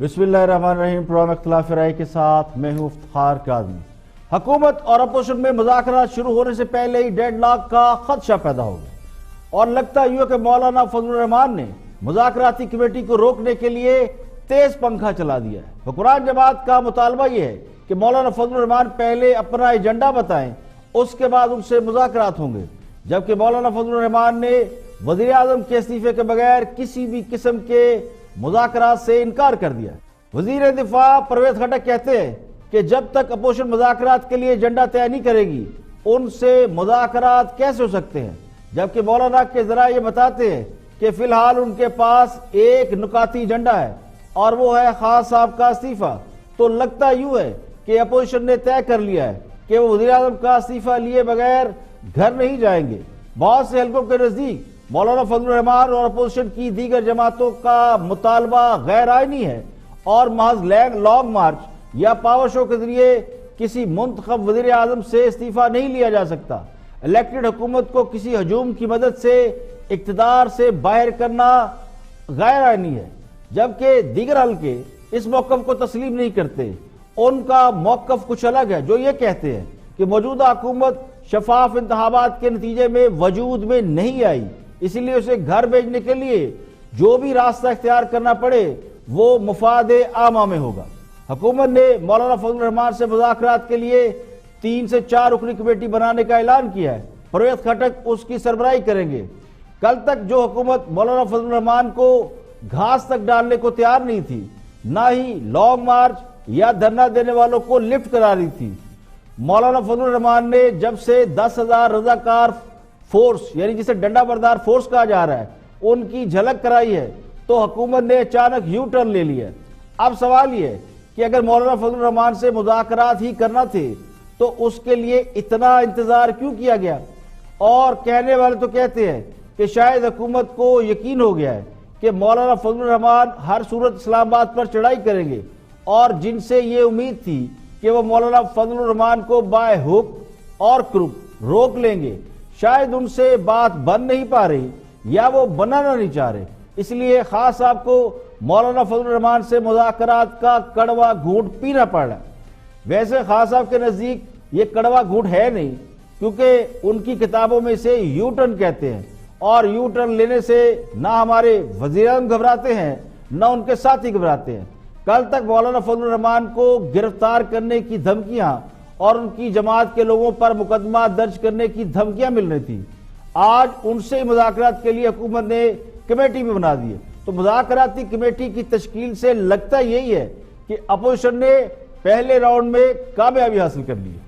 بسم اللہ الرحمن الرحیم۔ پروگرام اختلاف رائے کے ساتھ میں ہوں افتخار کاظمی۔ حکومت اور اپوزیشن میں مذاکرات شروع ہونے سے پہلے ہی ڈیڈ لاک کا خدشہ پیدا ہو گیا اور لگتا یوں کہ مولانا فضل الرحمان نے مذاکراتی کمیٹی کو روکنے کے لیے تیز پنکھا چلا دیا ہے۔ حکمران جماعت کا مطالبہ یہ ہے کہ مولانا فضل الرحمان پہلے اپنا ایجنڈا بتائیں، اس کے بعد ان سے مذاکرات ہوں گے، جبکہ مولانا فضل الرحمان نے وزیر اعظم کے استعفے کے بغیر کسی بھی قسم کے مذاکرات سے انکار کر دیا۔ وزیر دفاع پرویز خٹک کہتے ہیں کہ جب تک اپوزیشن مذاکرات کے لیے ایجنڈا طے نہیں کرے گی ان سے مذاکرات کیسے ہو سکتے ہیں، جبکہ مولانا کے ذرائع یہ بتاتے ہیں کہ فی الحال ان کے پاس ایک نکاتی ایجنڈا ہے اور وہ ہے خان صاحب کا استعفیٰ۔ تو لگتا یوں ہے کہ اپوزیشن نے طے کر لیا ہے کہ وہ وزیر اعظم کا استعفیٰ لیے بغیر گھر نہیں جائیں گے۔ بہت سے حلقوں کے نزدیک مولانا فضل الرحمان اور اپوزیشن کی دیگر جماعتوں کا مطالبہ غیر آئینی ہے اور محض لانگ مارچ یا پاور شو کے ذریعے کسی منتخب وزیر اعظم سے استعفیٰ نہیں لیا جا سکتا۔ الیکٹڈ حکومت کو کسی ہجوم کی مدد سے اقتدار سے باہر کرنا غیر آئینی ہے، جبکہ دیگر حلقے اس موقف کو تسلیم نہیں کرتے۔ ان کا موقف کچھ الگ ہے، جو یہ کہتے ہیں کہ موجودہ حکومت شفاف انتخابات کے نتیجے میں وجود میں نہیں آئی، اسی لیے اسے گھر بھیجنے کے لیے جو بھی راستہ اختیار کرنا پڑے وہ مفاد عامہ میں ہوگا۔ حکومت نے مولانا فضل الرحمان سے مذاکرات کے لیے 3 سے 4 رکنی کمیٹی بنانے کا اعلان کیا ہے۔ پرویز خٹک اس کی سربراہی کریں گے۔ کل تک جو حکومت مولانا فضل الرحمان کو گھاس تک ڈالنے کو تیار نہیں تھی، نہ ہی لانگ مارچ یا دھرنا دینے والوں کو لفٹ کرا رہی تھی، مولانا فضل الرحمان نے جب سے 10,000 رضاکار فورس یعنی جسے ڈنڈا بردار فورس کہا جا رہا ہے ان کی جھلک کرائی ہے تو حکومت نے اچانک یو ٹرن لے لیا۔ اب سوال یہ ہے کہ اگر مولانا فضل الرحمان سے مذاکرات ہی کرنا تھے تو اس کے لیے اتنا انتظار کیوں کیا گیا؟ اور کہنے والے تو کہتے ہیں کہ شاید حکومت کو یقین ہو گیا ہے کہ مولانا فضل الرحمان ہر صورت اسلام آباد پر چڑھائی کریں گے، اور جن سے یہ امید تھی کہ وہ مولانا فضل الرحمان کو بائے ہک اور کروک روک لیں گے، شاید ان سے بات بن نہیں پا رہی یا وہ بنانا نہیں چاہ رہے، اس لیے خان صاحب کو مولانا فضل الرحمان سے مذاکرات کا کڑوا گھونٹ پینا پڑ رہا ہے۔ ویسے خان صاحب کے نزدیک یہ کڑوا گھونٹ ہے نہیں، کیونکہ ان کی کتابوں میں اسے یو ٹرن کہتے ہیں، اور یو ٹرن لینے سے نہ ہمارے وزیر اعظم گھبراتے ہیں نہ ان کے ساتھی گھبراتے ہیں۔ کل تک مولانا فضل الرحمان کو گرفتار کرنے کی دھمکیاں اور ان کی جماعت کے لوگوں پر مقدمہ درج کرنے کی دھمکیاں مل رہی تھی، آج ان سے مذاکرات کے لیے حکومت نے کمیٹی بھی بنا دی ہے۔ تو مذاکراتی کمیٹی کی تشکیل سے لگتا یہی ہے کہ اپوزیشن نے پہلے راؤنڈ میں کامیابی حاصل کر لی ہے۔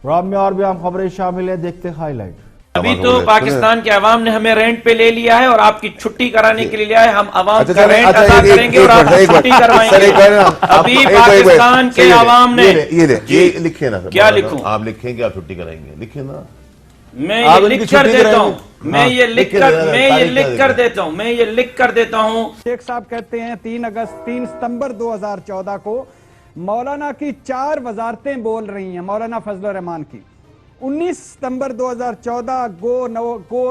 پروگرام میں اور بھی اہم خبریں شامل ہیں، دیکھتے ہائی لائٹ۔ ابھی تو پاکستان کے عوام نے ہمیں رینٹ پہ لے لیا ہے اور آپ کی چھٹی کرانے کے لیے لیا ہے، ہم عوام کا رینٹ ادا کریں گے اور آپ کی چھٹی کروائیں گے۔ ابھی پاکستان کے عوام نے یہ لکھیں نا، کیا لکھوں؟ آپ لکھیں کہ آپ چھٹی کرائیں گے، لکھیں نا۔ میں یہ لکھ کر دیتا ہوں، میں یہ لکھ کر دیتا ہوں۔ شیخ صاحب کہتے ہیں 3 ستمبر 2014 کو مولانا کی 4 وزارتیں بول رہی ہیں، مولانا فضل الرحمان کی۔ 19 ستمبر 2014 گو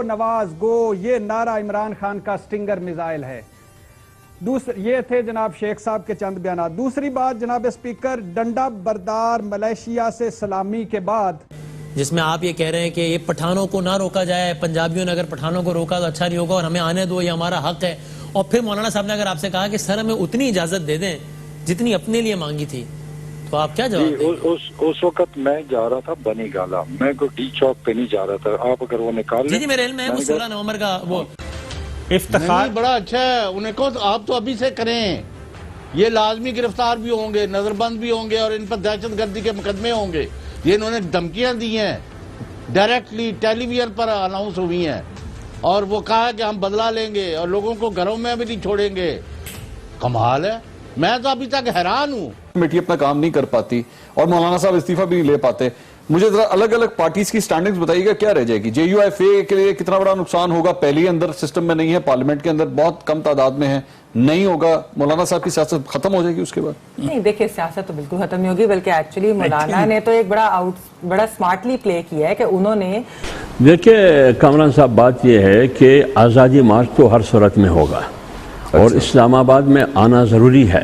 نواز گو، یہ نعرہ عمران خان کا سٹنگر میزائل ہے۔ یہ تھے جناب شیخ صاحب کے چند بیانات۔ دوسری بات جناب اسپیکر، ڈنڈا بردار ملیشیا سے سلامی کے بعد جس میں آپ یہ کہہ رہے ہیں کہ یہ پٹھانوں کو نہ روکا جائے، پنجابیوں نے اگر پٹھانوں کو روکا تو اچھا نہیں ہوگا اور ہمیں آنے دو، یہ ہمارا حق ہے، اور پھر مولانا صاحب نے اگر آپ سے کہا کہ سر ہمیں اتنی اجازت دے دیں جتنی اپنے لیے مانگی تھی، تو آپ کیا جواب دیں؟ اس وقت میں جا رہا تھا بنی گالا، میں کوئی ڈی چوک پہ نہیں جا رہا تھا، آپ اگر وہ نکال جی میرے علم میں ہے وہ 16 نومبر کا وہ افتخار بڑا اچھا ہے، انہیں کہو تو آپ تو ابھی سے کریں، یہ لازمی گرفتار بھی ہوں گے، نظر بند بھی ہوں گے، اور ان پر دہشت گردی کے مقدمے ہوں گے۔ یہ انہوں نے دھمکیاں دی ہیں، ڈائریکٹلی ٹیلی ویژن پر اناؤنس ہوئی ہیں، اور وہ کہا کہ ہم بدلہ لیں گے اور لوگوں کو گھروں میں بھی نہیں چھوڑیں گے۔ کمال ہے، میں تو ابھی تک حیران ہوں۔ کمیٹی اپنا کام نہیں کر پاتی اور مولانا صاحب استعفیٰ بھی نہیں لے پاتے۔ مجھے ذرا الگ الگ پارٹیز کی سٹینڈنگز بتائیے گا، کیا رہ جائے گی؟ JUIFA کے لیے کتنا بڑا نقصان ہوگا؟ پہلی اندر سسٹم میں نہیں ہے، پارلیمنٹ کے اندر بہت کم تعداد میں ہے، نہیں ہوگا، مولانا صاحب کی سیاست ختم ہو جائے گی اس کے بعد؟ نہیں دیکھیں، سیاست تو بالکل ختم نہیں ہوگی، بلکہ ایکچولی مولانا نے تو ایک بڑا سمارٹلی پلے کیا ہے کہ انہوں نے دیکھیں کامران صاحب، بات یہ ہے کہ آزادی مارچ تو ہر صورت میں ہوگا اور اسلام آباد میں آنا ضروری ہے۔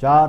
4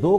2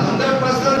100%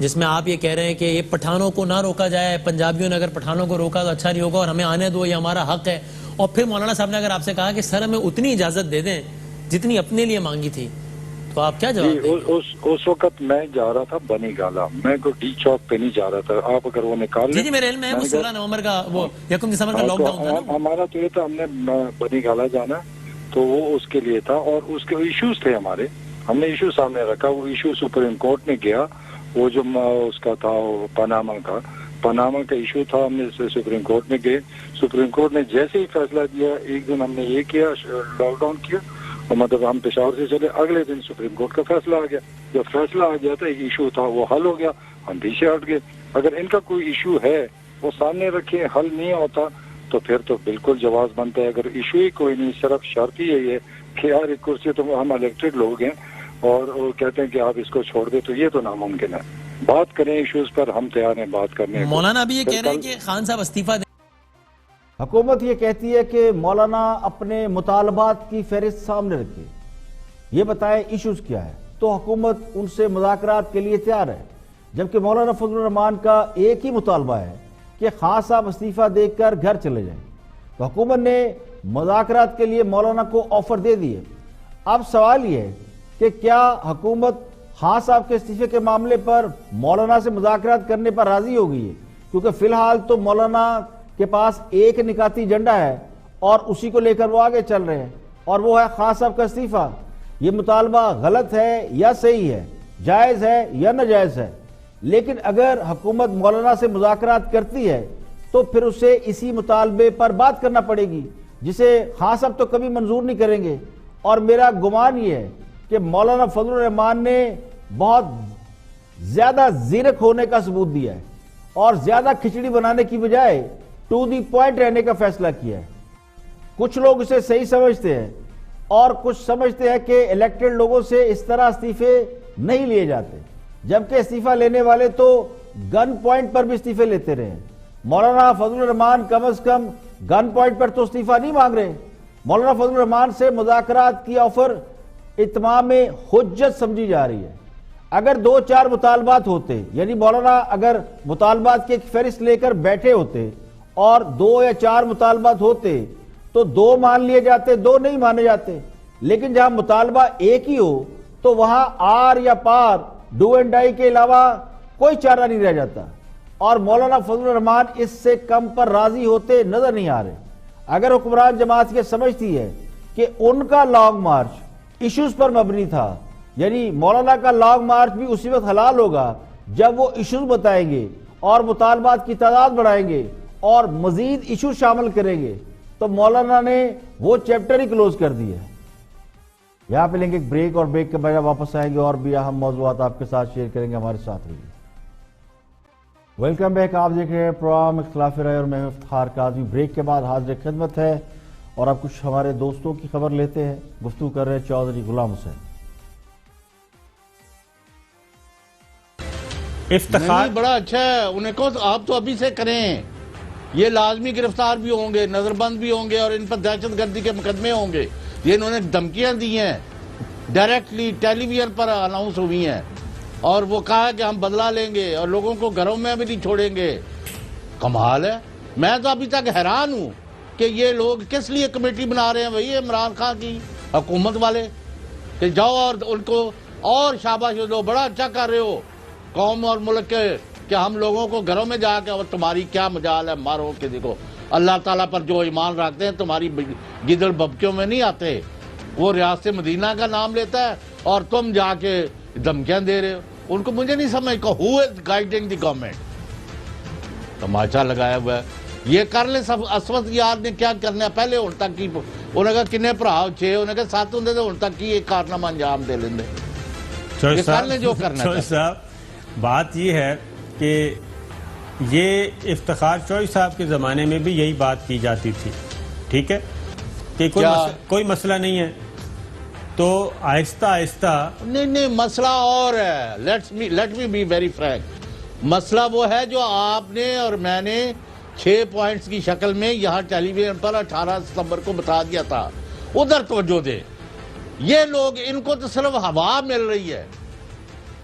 جس میں آپ یہ کہہ رہے ہیں کہ یہ پٹھانوں کو نہ روکا جائے، پنجابیوں نے اگر پٹھانوں کو روکا تو اچھا نہیں ہوگا اور ہمیں آنے دو، یہ ہمارا حق ہے، اور پھر مولانا صاحب نے اگر آپ سے کہا کہ سر ہمیں اتنی اجازت دے دیں جتنی اپنے لیے مانگی تھی، تو آپ کیا جواب دیں گے؟ اس وقت میں جا رہا تھا بنی گالا، میں کوئی ڈی چوک پہ نہیں جا رہا تھا، آپ اگر وہ نکال جی میرے علم میں وہ 16 نومبر کا وہ 1 دسمبر کا لاک ڈاؤن تھا نا، ہمارا تو یہ تھا ہم نے بنی گالا جانا تو وہ اس کے لیے تھا، اور اس کے ایشوز تھے ہمارے، ہم نے ایشو سامنے رکھا، وہ ایشو سپریم کورٹ میں گیا، وہ جو اس کا تھا پاناما کا ایشو تھا، ہم نے سپریم کورٹ میں گئے، سپریم کورٹ نے جیسے ہی فیصلہ دیا، ایک دن ہم نے یہ کیا لاک ڈاؤن کیا، اور مطلب ہم پشاور سے چلے، اگلے دن سپریم کورٹ کا فیصلہ آ گیا، جب فیصلہ آ گیا تھا ایک ایشو تھا وہ حل ہو گیا، ہم پیچھے ہٹ گئے۔ اگر ان کا کوئی ایشو ہے وہ سامنے رکھے، حل نہیں ہوتا تو پھر تو بالکل جواز بنتا ہے، اگر ایشو ہی کوئی نہیں، صرف شرط ہی ہے کہ یار ایک کرسی تو ہم الیکٹڈ لوگ ہیں اور وہ کہتے ہیں کہ آپ اس کو چھوڑ دیں، تو یہ تو ناممکن ہے۔ بات کریں ایشوز پر، ہم تیار ہیں بات کرنے کو۔ مولانا ابھی یہ کہہ رہے ہیں کہ خان صاحب استعفیٰ دیں۔ حکومت یہ کہتی ہے کہ مولانا اپنے مطالبات کی فہرست سامنے رکھے، یہ بتائیں ایشوز کیا ہے، تو حکومت ان سے مذاکرات کے لیے تیار ہے، جبکہ مولانا فضل الرحمان کا ایک ہی مطالبہ ہے کہ خان صاحب استعفیٰ دے کر گھر چلے جائیں، تو حکومت نے مذاکرات کے لیے مولانا کو آفر دے دیے۔ اب سوال یہ ہے کہ کیا حکومت خان صاحب کے استعفے کے معاملے پر مولانا سے مذاکرات کرنے پر راضی ہو گئی ہے، کیونکہ فی الحال تو مولانا کے پاس ایک نکاتی ایجنڈا ہے اور اسی کو لے کر وہ آگے چل رہے ہیں، اور وہ ہے خان صاحب کا استعفیٰ۔ یہ مطالبہ غلط ہے یا صحیح ہے، جائز ہے یا ناجائز ہے، لیکن اگر حکومت مولانا سے مذاکرات کرتی ہے تو پھر اسے اسی مطالبے پر بات کرنا پڑے گی، جسے خان صاحب تو کبھی منظور نہیں کریں گے۔ اور میرا گمان یہ ہے کہ مولانا فضل الرحمان نے بہت زیادہ زیرک ہونے کا ثبوت دیا ہے اور زیادہ کھچڑی بنانے کی بجائے ٹو دی پوائنٹ رہنے کا فیصلہ کیا ہے۔ کچھ لوگ اسے صحیح سمجھتے ہیں اور کچھ سمجھتے ہیں کہ الیکٹڈ لوگوں سے اس طرح استعفے نہیں لیے جاتے، جبکہ استعفیٰ لینے والے تو گن پوائنٹ پر بھی استعفے لیتے رہے ہیں۔ مولانا فضل الرحمان کم از کم گن پوائنٹ پر تو استعفیٰ نہیں مانگ رہے۔ مولانا فضل الرحمان سے مذاکرات کی آفر اتمام حجت سمجھی جا رہی ہے۔ اگر 2-4 مطالبات ہوتے، یعنی مولانا اگر مطالبات کی ایک فہرست لے کر بیٹھے ہوتے اور 2 یا 4 مطالبات ہوتے تو 2 مان لیے جاتے، 2 نہیں مانے جاتے، لیکن جہاں مطالبہ ایک ہی ہو تو وہاں آر یا پار، ڈو اینڈ ڈائی کے علاوہ کوئی چارہ نہیں رہ جاتا، اور مولانا فضل الرحمان اس سے کم پر راضی ہوتے نظر نہیں آ رہے۔ اگر حکمران جماعت یہ سمجھتی ہے کہ ان کا لانگ مارچ ایشوز پر مبنی تھا، یعنی مولانا کا لانگ مارچ بھی اسی وقت حلال ہوگا جب وہ ایشوز بتائیں گے اور مطالبات کی تعداد بڑھائیں گے اور مزید ایشوز شامل کریں گے، تو مولانا نے وہ چیپٹر ہی کلوز کر دیا ہے۔ یہاں پہ لیں گے ایک بریک، اور بریک کے بعد واپس آئیں گے اور بھی اہم موضوعات آپ کے ساتھ شیئر کریں گے، ہمارے ساتھ رہیے۔ ویلکم بیک، آپ دیکھ رہے ہیں پروگرام اختلاف رائے اور میں افتخار قادری۔ بریک کے بعد حاضر خدمت ہے اور اب کچھ ہمارے دوستوں کی خبر لیتے ہیں۔ گفتگو کر رہے ہیں چودھری غلام حسین۔ افتخار بڑا اچھا ہے، انہیں کہو آپ تو ابھی سے کریں، یہ لازمی گرفتار بھی ہوں گے، نظر بند بھی ہوں گے، اور ان پر دہشت گردی کے مقدمے ہوں گے۔ یہ انہوں نے دھمکیاں دی ہیں، ڈائریکٹلی ٹیلی ویژن پر اناؤنس ہوئی ہیں، اور وہ کہا ہے کہ ہم بدلہ لیں گے اور لوگوں کو گھروں میں بھی نہیں چھوڑیں گے۔ کمال ہے، میں تو ابھی تک حیران ہوں کہ یہ لوگ کس لیے کمیٹی بنا رہے ہیں بھئی عمران خان کی حکومت والے، کہ جاؤ اور ان کو اور شاباش دو، بڑا اچھا کر رہے ہو قوم اور ملک کے، کہ ہم لوگوں کو گھروں میں جا کے، اور تمہاری کیا مجال ہے، مارو کہ دیکھو اللہ تعالیٰ پر جو ایمان رکھتے ہیں تمہاری گدڑ ببکیوں میں نہیں آتے۔ وہ ریاست مدینہ کا نام لیتا ہے اور تم جا کے دھمکیاں دے رہے ہو ان کو۔ مجھے نہیں سمجھ کو who is guiding the government؟ تماشا لگایا ہوا ہے۔ یہ کر لیں سب، اسود یار نے کیا کرنا ہے، پہلے ہن تک کی انہیں کہا کنے بھرا 6، انہیں کہا 7 ہوں تو ہن تک کی یہ کارنامہ انجام دے لیں دے، یہ کر لیں جو کرنا ہے۔ صاحب بات یہ ہے کہ یہ افتخار چوہدری صاحب کے زمانے میں بھی یہی بات کی جاتی تھی، ٹھیک ہے، کہ کوئی مسئلہ نہیں ہے، تو آہستہ آہستہ نہیں مسئلہ اور ہے۔ Let me be very frank, مسئلہ وہ ہے جو آپ نے اور میں نے 6 پوائنٹس کی شکل میں یہاں ٹیلی ویژن پر 18 ستمبر کو بتا دیا تھا، ادھر توجہ دے۔ یہ لوگ، ان کو تو صرف ہوا مل رہی ہے،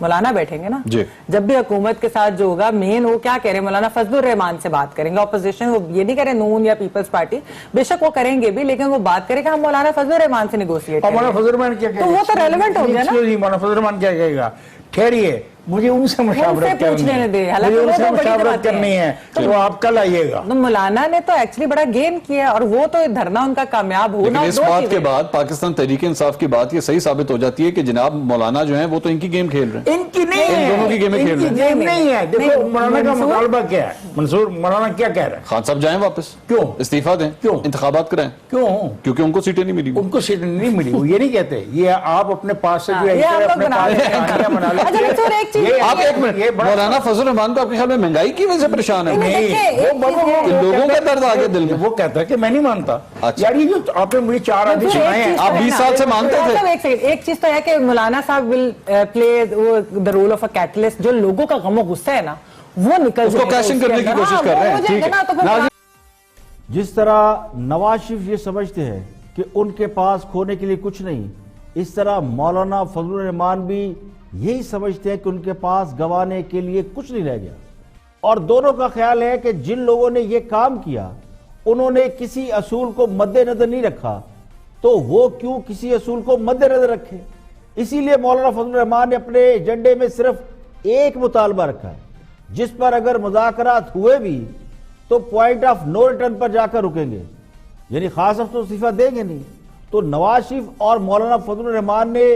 مولانا بیٹھیں گے نا جی. جب بھی حکومت کے ساتھ جو ہوگا مین وہ کیا کہہ رہے ہیں مولانا فضل الرحمان سے بات کریں گے. اپوزیشن وہ یہ نہیں کہہ رہے نون یا پیپلز پارٹی, بے شک وہ کریں گے بھی, لیکن وہ بات کریں کہ ہم مولانا فضل الرحمان سے نیگوشیٹ کریں. مولانا فضل الرحمان کیا تو وہ تو ریلیونٹ ہو گیا نا. مولانا فضل الرحمان کیا کہے گا؟ ٹھہریے, مجھے ان سے مشاورت کرنی ہے, تو آپ کل آئیے گا. مولانا نے تو ایکچولی بڑا گین کیا, اور وہ تو دھرنا ان کا کامیاب ہونا. اس بات کے بعد پاکستان تحریک انصاف کی بات یہ صحیح ثابت ہو جاتی ہے کہ جناب مولانا جو ہیں وہ تو ان کی گیم کھیل رہے ہیں. ان کی نہیں ہے, دونوں کی گیمیں کھیل رہے ہیں. گیم نہیں ہے. دیکھو مولانا کا مطالبہ کیا ہے, منصور مولانا کیا کہہ رہے ہیں؟ خان صاحب جائیں واپس. کیوں؟ استعفیٰ دیں. کیوں؟ انتخابات کرائیں. کیوں؟ کیونکہ ان کو سیٹیں نہیں ملی. ان کو سیٹیں نہیں ملی, وہ یہ نہیں کہتے. یہ آپ اپنے پاس سے جو ہے مولانا فضل الرحمان کو آپ کے خیال میں مہنگائی کی وجہ سے پریشان ہے؟ لوگوں کا درد آگے دل میں. وہ کہتا ہے کہ میں نہیں مانتا. یار یہ جو آپ نے مجھے 4 آدمی سنائے ہیں, آپ 20 سال سے مانتے تھے. ایک چیز تو ہے کہ مولانا صاحب ول پلے the role of a catalyst. جو لوگوں کا غم و غصہ ہے نا وہ نکل اس کو کیشنگ کرنے کی کوشش کر رہے ہیں. جس طرح نواز شریف یہ سمجھتے ہیں کہ ان کے پاس کھونے کے لیے کچھ نہیں, اس طرح مولانا فضل الرحمان بھی یہی سمجھتے ہیں کہ ان کے پاس گوانے کے لیے کچھ نہیں رہ گیا. اور دونوں کا خیال ہے کہ جن لوگوں نے یہ کام کیا انہوں نے کسی اصول کو مد نظر نہیں رکھا, تو وہ کیوں کسی اصول کو مد نظر رکھے. اسی لیے مولانا فضل الرحمان نے اپنے ایجنڈے میں صرف ایک مطالبہ رکھا ہے, جس پر اگر مذاکرات ہوئے بھی تو پوائنٹ آف نو ریٹرن پر جا کر رکیں گے, یعنی خاص افسر استعفیٰ دیں گے نہیں. تو نواز شریف اور مولانا فضل الرحمان نے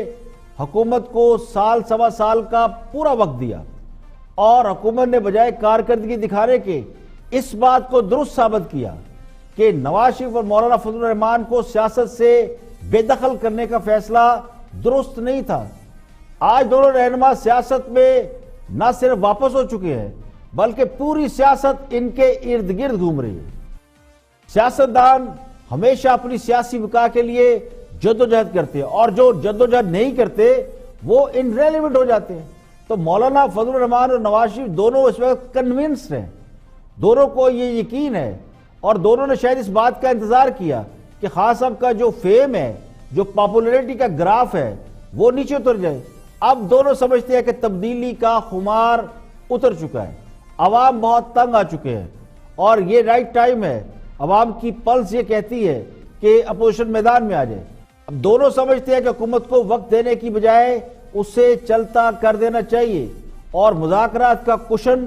حکومت کو سال سوا سال کا پورا وقت دیا, اور حکومت نے بجائے کارکردگی دکھانے کے اس بات کو درست ثابت کیا کہ نواز شریف اور مولانا فضل الرحمان کو سیاست سے بے دخل کرنے کا فیصلہ درست نہیں تھا. آج دونوں رہنما سیاست میں نہ صرف واپس ہو چکے ہیں بلکہ پوری سیاست ان کے ارد گرد گھوم رہی ہے. سیاستدان ہمیشہ اپنی سیاسی بقا کے لیے جدوجہد کرتے ہیں, اور جو جدوجہد نہیں کرتے وہ انریلیونٹ ہو جاتے ہیں. تو مولانا فضل الرحمان اور نواز شریف دونوں اس وقت کنونسڈ ہیں, دونوں کو یہ یقین ہے, اور دونوں نے شاید اس بات کا انتظار کیا کہ خان صاحب کا جو فیم ہے, جو پاپولیرٹی کا گراف ہے, وہ نیچے اتر جائے. اب دونوں سمجھتے ہیں کہ تبدیلی کا خمار اتر چکا ہے, عوام بہت تنگ آ چکے ہیں, اور یہ رائٹ ٹائم ہے. عوام کی پلس یہ کہتی ہے کہ اپوزیشن میدان میں آ جائے. اب دونوں سمجھتے ہیں کہ حکومت کو وقت دینے کی بجائے اسے چلتا کر دینا چاہیے, اور مذاکرات کا کشن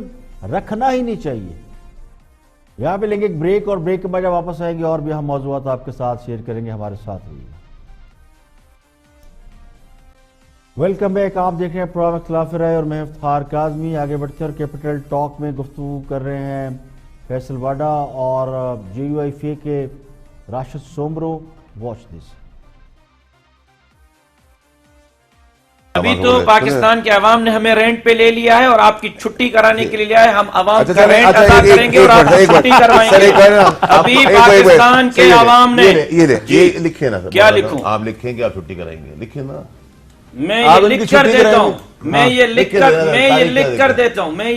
رکھنا ہی نہیں چاہیے. یہاں پہ لیں گے ایک بریک, اور بریک کے بعد واپس آئیں گے اور بھی ہم موضوعات آپ کے ساتھ شیئر کریں گے. ہمارے ساتھ رہیے. Welcome back. آپ دیکھ رہے ہیں پروگرام اختلاف رائے اور میں افتخار کاظمی. آگے بڑھتے اور کیپٹل ٹاک میں گفتگو کر رہے ہیں فیصل واڈا اور JUIFA کے راشد سومرو. Watch this. ابھی تو پاکستان کے عوام نے ہمیں رینٹ پہ لے لیا ہے اور آپ کی چھٹی کرانے کے لیے لیا ہے. ہم عوام کا رینٹ ادا کریں گے اور آپ کی چھٹی کروائیں گے. ابھی پاکستان کے عوام نے یہ لکھے نا, کیا لکھوں؟ آپ لکھیں کہ آپ چھٹی کرائیں گے, لکھے نا. میں یہ لکھ کر دیتا ہوں, میں یہ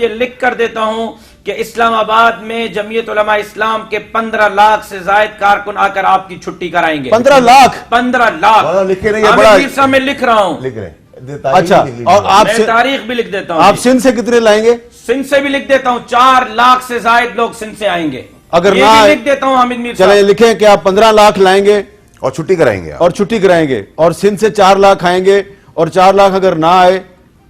لکھ کر دیتا ہوں کہ اسلام آباد میں جمعیت علماء اسلام کے 15 لاکھ سے زائد کارکن آ کر آپ کی چھٹی کرائیں گے. 15 لاکھ 15 لاکھ لکھے نہیں, عامر صاحب میں لکھ رہا ہوں. لکھ رہے ہیں. اچھا, اور آپ میں تاریخ بھی لکھ دیتا ہوں. آپ سندھ سے کتنے لائیں گے؟ سندھ سے بھی لکھ دیتا ہوں. 4 لاکھ سے زائد لوگ سندھ سے آئیں گے. اگر یہ بھی لکھ دیتا ہوں حامد میر صاحب. چلیں لکھیں کہ آپ 15 لاکھ لائیں گے اور چھٹی کرائیں گے, اور چھٹی کرائیں گے, اور سندھ سے 4 لاکھ آئیں گے, اور 4 لاکھ اگر نہ آئے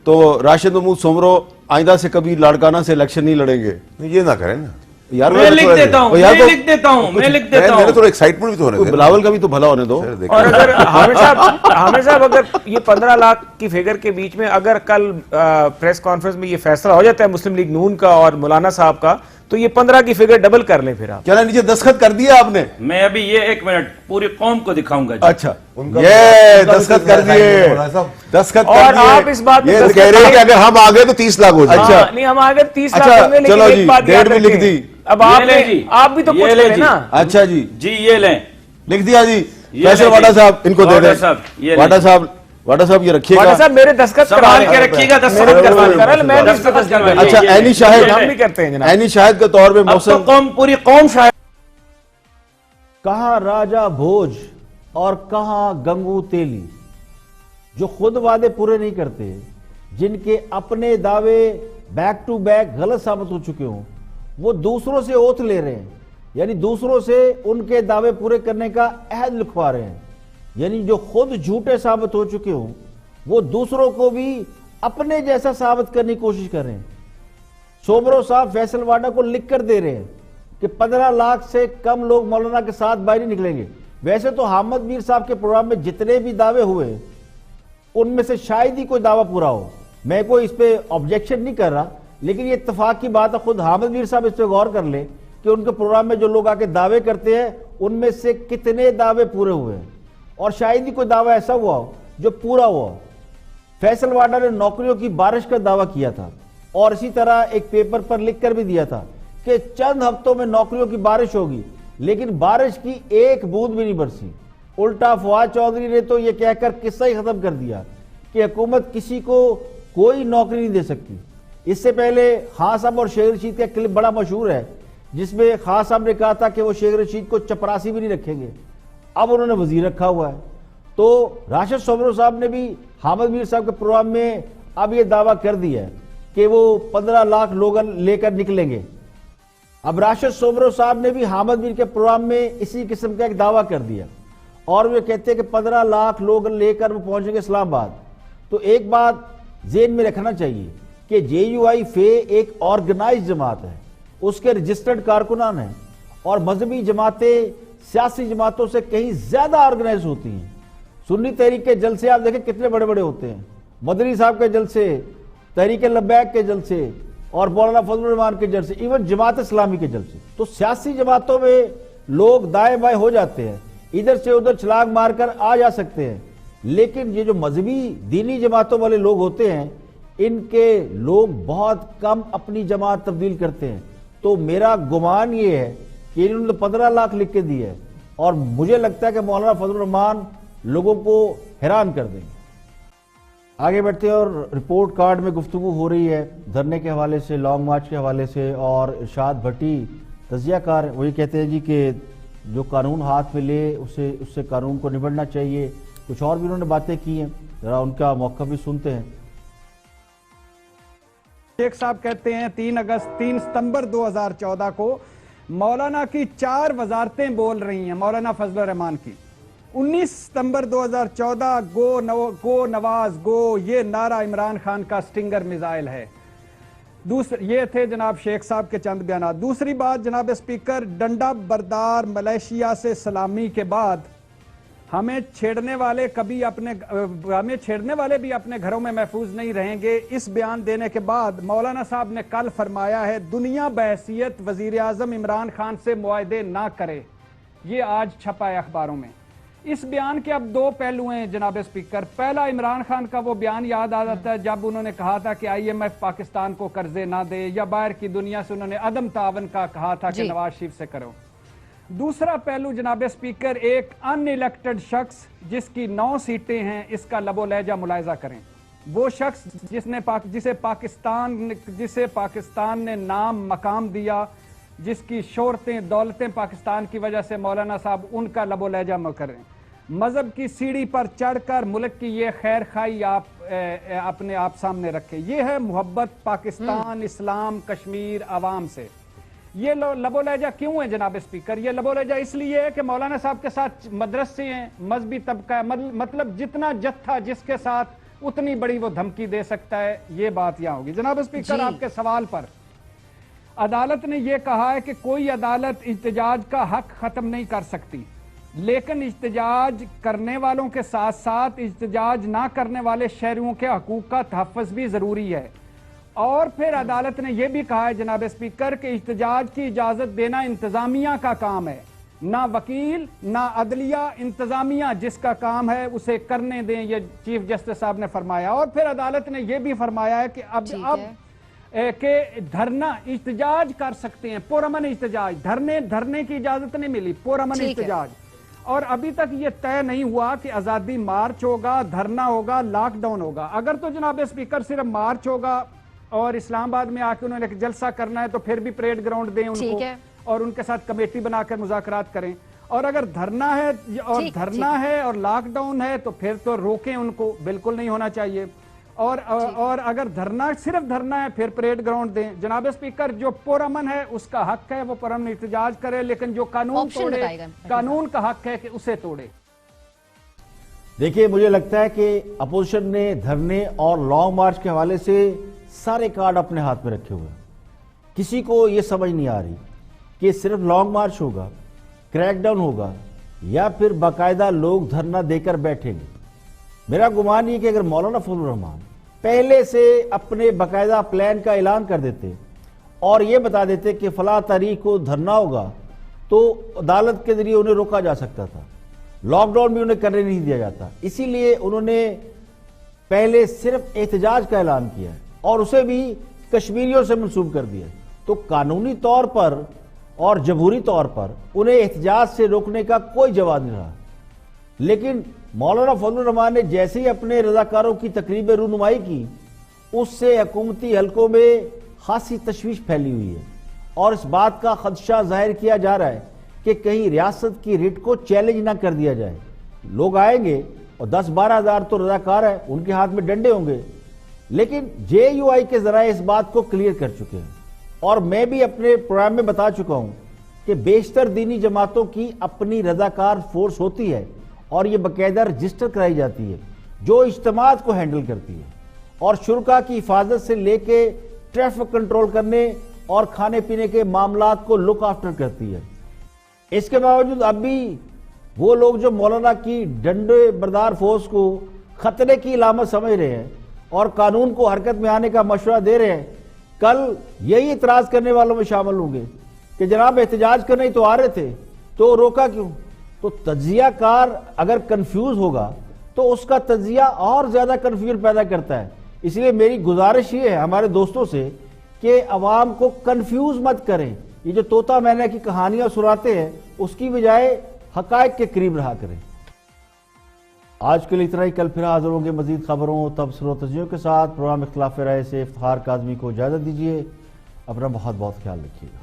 تو راشد محمود سومرو آئندہ سے کبھی لاڑکانہ سے الیکشن نہیں لڑیں گے. یہ نہ کریں نا یار. میں لکھ دیتا ہوں, میں لکھ دیتا ہوں. میرے تھوڑا ایکسائٹمنٹ بھی تو ہونے دیں. بلاول کا بھی تو بھلا ہونے دو. اور اگر حامد صاحب اگر یہ 15 لاکھ کی فگر کے بیچ میں اگر کل پریس کانفرنس میں یہ فیصلہ ہو جاتا ہے مسلم لیگ نون کا اور مولانا صاحب کا, تو یہ 15 کی فگر ڈبل کر لیں پھر آپ. کیا نیچے دستخط کر دیا آپ نے؟ میں ابھی یہ 1 منٹ پوری قوم کو دکھاؤں گا. اچھا, یہ دستخط کر دیے, دستخط کر دیے. آپ اس بات میں کہہ رہے ہیں کہ اگر ہم آگے تو 30 لاکھ ہو جائے. اچھا نہیں, ہم آگے 30 لاکھ ہوں گے, لیکن ایک بات ڈیٹ بھی لکھ دی. اب آپ بھی تو پوچھ لیں نا. اچھا جی, یہ لیں, لکھ دیا جی. ویسے واڈا صاحب ان کو دے دیں. واڈا صاحب یہ رکھیے گا. صاحب میرے دستخط سنبھال کے رکھیے گا. اچھا, عینی شاہد کے طور پہ موسم پوری قوم شاہد. کہاں راجہ بھوج اور کہاں گنگو تیلی, جو خود وعدے پورے نہیں کرتے, جن کے اپنے دعوے بیک ٹو بیک غلط ثابت ہو چکے ہوں، وہ دوسروں سے اوتھ لے رہے ہیں، یعنی دوسروں سے ان کے دعوے پورے کرنے کا عہد لکھوا رہے ہیں، یعنی جو خود جھوٹے ثابت ہو چکے ہوں وہ دوسروں کو بھی اپنے جیسا ثابت کرنے کی کوشش کر رہے ہیں۔ سوبرو صاحب فیصل واڈا کو لکھ کر دے رہے ہیں کہ 15 لاکھ سے کم لوگ مولانا کے ساتھ باہر نہیں نکلیں گے۔ ویسے تو حامد میر صاحب کے پروگرام میں جتنے بھی دعوے ہوئے ان میں سے شاید ہی کوئی دعویٰ پورا ہو، میں کوئی اس پہ آبجیکشن نہیں کر رہا، لیکن یہ اتفاق کی بات ہے، خود حامد میر صاحب اس پہ غور کر لیں کہ ان کے پروگرام میں جو لوگ آ کے دعوے کرتے ہیں ان میں سے کتنے دعوے پورے ہوئے ہیں، اور شاید ہی کوئی دعویٰ ایسا ہوا ہو جو پورا ہوا ہو۔ فیصل واڈا نے نوکریوں کی بارش کا دعویٰ کیا تھا، اور اسی طرح ایک پیپر پر لکھ کر بھی دیا تھا کہ چند ہفتوں میں نوکریوں کی بارش ہوگی، لیکن بارش کی ایک بوند بھی نہیں برسی۔ الٹا فواد چودھری نے تو یہ کہہ کر قصہ ہی ختم کر دیا کہ حکومت کسی کو کوئی نوکری نہیں دے سکتی۔ اس سے پہلے خان صاحب اور شیخ رشید کا کلپ بڑا مشہور ہے جس میں خان صاحب نے کہا تھا کہ وہ شیخ رشید کو چپراسی بھی نہیں رکھیں گے، اب انہوں نے وزیر رکھا ہوا ہے۔ تو راشد سوبرو صاحب نے بھی حامد میر صاحب کے پروگرام میں اب یہ دعویٰ کر دیا ہے کہ وہ 15 لاکھ لوگ لے کر نکلیں گے۔ اب راشد سوبرو صاحب نے بھی حامد میر کے پروگرام میں اسی قسم کا ایک دعویٰ کر دیا، اور وہ کہتے ہیں کہ 15 لاکھ لوگ لے کر وہ پہنچیں گے اسلام آباد۔ تو ایک بات ذہن میں رکھنا چاہیے کہ JUI فے ایک آرگنائز جماعت ہے، اس کے رجسٹرڈ کارکنان ہیں، اور مذہبی جماعتیں سیاسی جماعتوں سے کہیں زیادہ آرگنائز ہوتی ہیں۔ سنی تحریک کے جلسے آپ دیکھیں کتنے بڑے بڑے ہوتے ہیں، مدنی صاحب کے جلسے، تحریک لبیک کے جلسے، اور مولانا فضل الرحمان کے جلسے، ایون جماعت اسلامی کے جلسے۔ تو سیاسی جماعتوں میں لوگ دائیں بائیں ہو جاتے ہیں، ادھر سے ادھر چھلانگ مار کر آ جا سکتے ہیں، لیکن یہ جو مذہبی دینی جماعتوں والے لوگ ہوتے ہیں ان کے لوگ بہت کم اپنی جماعت تبدیل کرتے ہیں۔ تو میرا گمان یہ ہے کہ انہوں نے 15 لاکھ لکھ کے دی ہے، اور مجھے لگتا ہے کہ مولانا فضل الرحمان لوگوں کو حیران کر دیں گے۔ آگے بڑھتے ہیں، اور رپورٹ کارڈ میں گفتگو ہو رہی ہے دھرنے کے حوالے سے، لانگ مارچ کے حوالے سے، اور ارشاد بھٹی تجزیہ کار وہی کہتے ہیں جی کہ جو قانون ہاتھ میں لے اس سے قانون کو نبڑنا چاہیے۔ کچھ اور بھی انہوں نے باتیں کی ہیں، ذرا ان کا موقع بھی سنتے ہیں۔ شیخ صاحب کہتے ہیں 3 ستمبر 2014 کو مولانا کی 4 وزارتیں بول رہی ہیں، مولانا فضل الرحمان کی۔ 19 ستمبر 2014 گو نواز گو، یہ نعرہ عمران خان کا سٹنگر میزائل ہے۔ یہ تھے جناب شیخ صاحب کے چند بیانات۔ دوسری بات جناب اسپیکر، ڈنڈا بردار ملیشیا سے سلامی کے بعد ہمیں چھیڑنے والے بھی اپنے گھروں میں محفوظ نہیں رہیں گے۔ اس بیان دینے کے بعد مولانا صاحب نے کل فرمایا ہے دنیا بحیثیت وزیر اعظم عمران خان سے معاہدے نہ کرے، یہ آج چھپا ہے اخباروں میں۔ اس بیان کے اب 2 پہلو ہیں جناب اسپیکر۔ پہلا، عمران خان کا وہ بیان یاد آ جاتا ہے جب انہوں نے کہا تھا کہ IMF پاکستان کو قرضے نہ دے، یا باہر کی دنیا سے انہوں نے عدم تعاون کا کہا تھا کہ نواز شریف سے کرو۔ دوسرا پہلو جناب اسپیکر، ایک ان الیکٹڈ شخص جس کی 9 سیٹیں ہیں، اس کا لب و لہجہ ملاحظہ کریں۔ وہ شخص جسے پاکستان نے نام مقام دیا، جس کی شہرتیں دولتیں پاکستان کی وجہ سے، مولانا صاحب ان کا لب و لہجہ کریں۔ مذہب کی سیڑھی پر چڑھ کر ملک کی یہ خیر خواہی اپنے آپ سامنے رکھے۔ یہ ہے محبت پاکستان، اسلام، کشمیر، عوام سے۔ یہ لب و لہجہ کیوں ہے جناب اسپیکر؟ یہ لب و لہجہ اس لیے ہے کہ مولانا صاحب کے ساتھ مدرسے ہیں، مذہبی طبقہ ہے، مطلب جتنا جتھا جس کے ساتھ اتنی بڑی وہ دھمکی دے سکتا ہے، یہ بات یہاں ہوگی۔ جناب اسپیکر، آپ کے سوال پر عدالت نے یہ کہا ہے کہ کوئی عدالت احتجاج کا حق ختم نہیں کر سکتی، لیکن احتجاج کرنے والوں کے ساتھ ساتھ احتجاج نہ کرنے والے شہریوں کے حقوق کا تحفظ بھی ضروری ہے۔ اور پھر عدالت نے یہ بھی کہا ہے جناب اسپیکر کہ احتجاج کی اجازت دینا انتظامیہ کا کام ہے، نہ وکیل نہ عدلیہ، انتظامیہ جس کا کام ہے اسے کرنے دیں، یہ چیف جسٹس صاحب نے فرمایا۔ اور پھر عدالت نے یہ بھی فرمایا ہے کہ اب کہ دھرنا احتجاج کر سکتے ہیں، پرامن احتجاج، دھرنے کی اجازت نہیں ملی، پرامن احتجاج۔ اور ابھی تک یہ طے نہیں ہوا کہ آزادی مارچ ہوگا، دھرنا ہوگا، لاک ڈاؤن ہوگا۔ اگر تو جناب اسپیکر صرف مارچ ہوگا اور اسلام آباد میں آ کے انہوں نے جلسہ کرنا ہے تو پھر بھی پریڈ گراؤنڈ دیں ان کو، اور ان کے ساتھ کمیٹی بنا کر مذاکرات کریں۔ اور اگر دھرنا ہے اور لاک ڈاؤن ہے تو پھر تو روکیں ان کو، بالکل نہیں ہونا چاہیے۔ اور اگر دھرنا صرف دھرنا ہے پھر پریڈ گراؤنڈ دیں. جناب اسپیکر, جو پرامن ہے اس کا حق ہے وہ پرامن احتجاج کرے, لیکن جو قانون توڑے, قانون کا حق ہے کہ اسے توڑے. دیکھیے, مجھے لگتا ہے کہ اپوزیشن نے دھرنے اور لانگ مارچ کے حوالے سے سارے کارڈ اپنے ہاتھ میں رکھے ہوئے ہیں. کسی کو یہ سمجھ نہیں آ رہی کہ صرف لانگ مارچ ہوگا, کریک ڈاؤن ہوگا, یا پھر باقاعدہ لوگ دھرنا دے کر بیٹھیں گے. میرا گمان یہ کہ اگر مولانا فضل الرحمان پہلے سے اپنے باقاعدہ پلان کا اعلان کر دیتے اور یہ بتا دیتے کہ فلاں تاریخ کو دھرنا ہوگا, تو عدالت کے ذریعے انہیں روکا جا سکتا تھا, لاک ڈاؤن بھی انہیں کرنے نہیں دیا جاتا. اسی لیے انہوں نے پہلے صرف احتجاج کا اعلان کیا ہے اور اسے بھی کشمیریوں سے منسوب کر دیا. تو قانونی طور پر اور جمہوری طور پر انہیں احتجاج سے روکنے کا کوئی جواز نہیں رہا. لیکن مولانا فضل الرحمان نے جیسے ہی اپنے رضاکاروں کی تقریب رونمائی کی, اس سے حکومتی حلقوں میں خاصی تشویش پھیلی ہوئی ہے اور اس بات کا خدشہ ظاہر کیا جا رہا ہے کہ کہیں ریاست کی ریٹ کو چیلنج نہ کر دیا جائے. لوگ آئیں گے اور 10-12 ہزار تو رضاکار ہیں, ان کے ہاتھ میں ڈنڈے ہوں گے. لیکن جے یو آئی کے ذرائع اس بات کو کلیئر کر چکے ہیں, اور میں بھی اپنے پروگرام میں بتا چکا ہوں کہ بیشتر دینی جماعتوں کی اپنی رضاکار فورس ہوتی ہے اور یہ باقاعدہ رجسٹر کرائی جاتی ہے جو اجتماعات کو ہینڈل کرتی ہے اور شرکا کی حفاظت سے لے کے ٹریفک کنٹرول کرنے اور کھانے پینے کے معاملات کو لک آفٹر کرتی ہے. اس کے باوجود اب بھی وہ لوگ جو مولانا کی ڈنڈے بردار فورس کو خطرے کی علامت سمجھ رہے ہیں اور قانون کو حرکت میں آنے کا مشورہ دے رہے ہیں, کل یہی اعتراض کرنے والوں میں شامل ہوں گے کہ جناب احتجاج کرنے تو آ رہے تھے تو روکا کیوں. تو تجزیہ کار اگر کنفیوز ہوگا تو اس کا تجزیہ اور زیادہ کنفیوژن پیدا کرتا ہے. اس لیے میری گزارش یہ ہے ہمارے دوستوں سے کہ عوام کو کنفیوز مت کریں. یہ جو طوطا مینا کی کہانیاں سناتے ہیں اس کی بجائے حقائق کے قریب رہا کریں. آج کے لیے اتنا ہی. کل پھر حاضر ہوں گے مزید خبروں, تبصروں, تجزیوں کے ساتھ. پروگرام اختلاف رائے سے افتخار کاظمی کو اجازت دیجیے. اپنا بہت بہت خیال رکھیے گا.